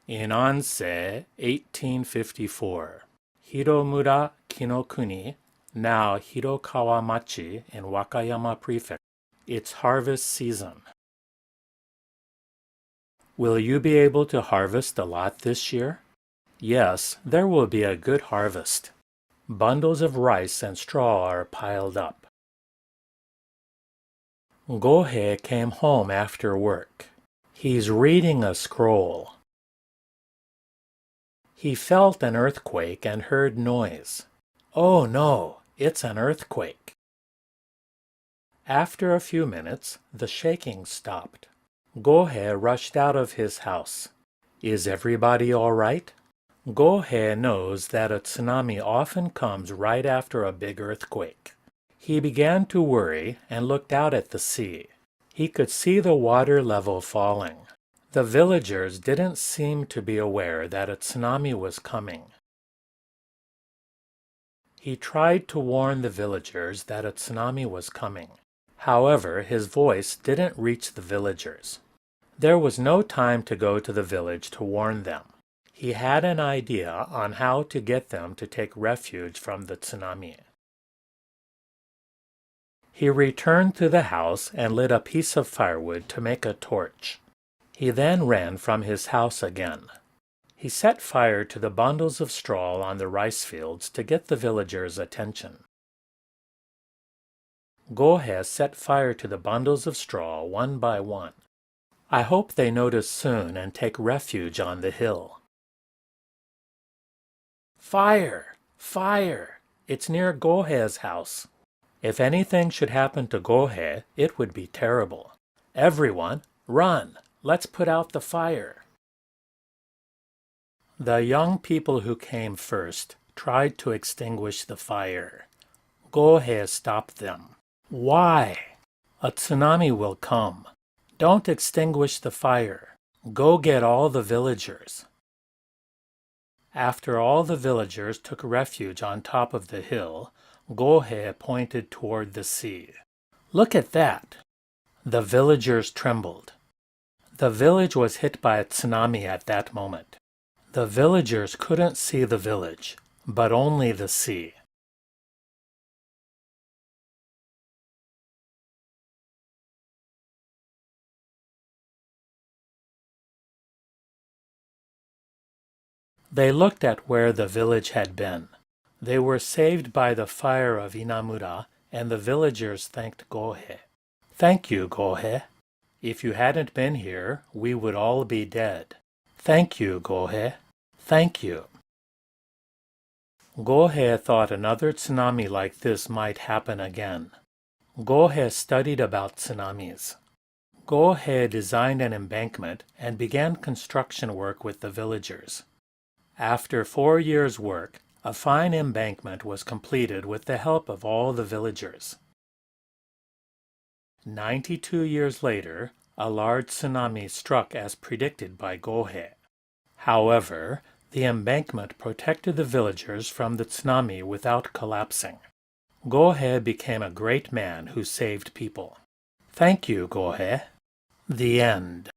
Inanse, 1854. Hiromura Kinokuni, now Hirokawamachi in Wakayama Prefecture. It's harvest season. Will you be able to harvest a lot this year? Yes, there will be a good harvest. Bundles of rice and straw are piled up. Gohei came home after work. He's reading a scroll. He felt an earthquake and heard noise. Oh no, it's an earthquake. After a few minutes, the shaking stopped. Gohei rushed out of his house. Is everybody all right? Gohei knows that a tsunami often comes right after a big earthquake. He began to worry and looked out at the sea. He could see the water level falling. The villagers didn't seem to be aware that a tsunami was coming. He tried to warn the villagers that a tsunami was coming. However, his voice didn't reach the villagers. There was no time to go to the village to warn them. He had an idea on how to get them to take refuge from the tsunami. He returned to the house and lit a piece of firewood to make a torch. He then ran from his house again. He set fire to the bundles of straw on the rice fields to get the villagers' attention. Gohei set fire to the bundles of straw one by one. I hope they notice soon and take refuge on the hill. Fire! Fire! It's near Gohei's house. If anything should happen to Gohei, it would be terrible. Everyone, run! Let's put out the fire. The young people who came first tried to extinguish the fire. Gohei stopped them. Why? A tsunami will come. Don't extinguish the fire. Go get all the villagers. After all the villagers took refuge on top of the hill, Gohei pointed toward the sea. Look at that! The villagers trembled. The village was hit by a tsunami at that moment. The villagers couldn't see the village, but only the sea. They looked at where the village had been. They were saved by the fire of Inamura, and the villagers thanked Gohei. Thank you, Gohei. If you hadn't been here, we would all be dead. Thank you, Gohei. Thank you. Gohei thought another tsunami like this might happen again. Gohei studied about tsunamis. Gohei designed an embankment and began construction work with the villagers. After 4 years' work, a fine embankment was completed with the help of all the villagers. 92 years later, a large tsunami struck as predicted by Gohei. However, the embankment protected the villagers from the tsunami without collapsing. Gohei became a great man who saved people. Thank you, Gohei. The end.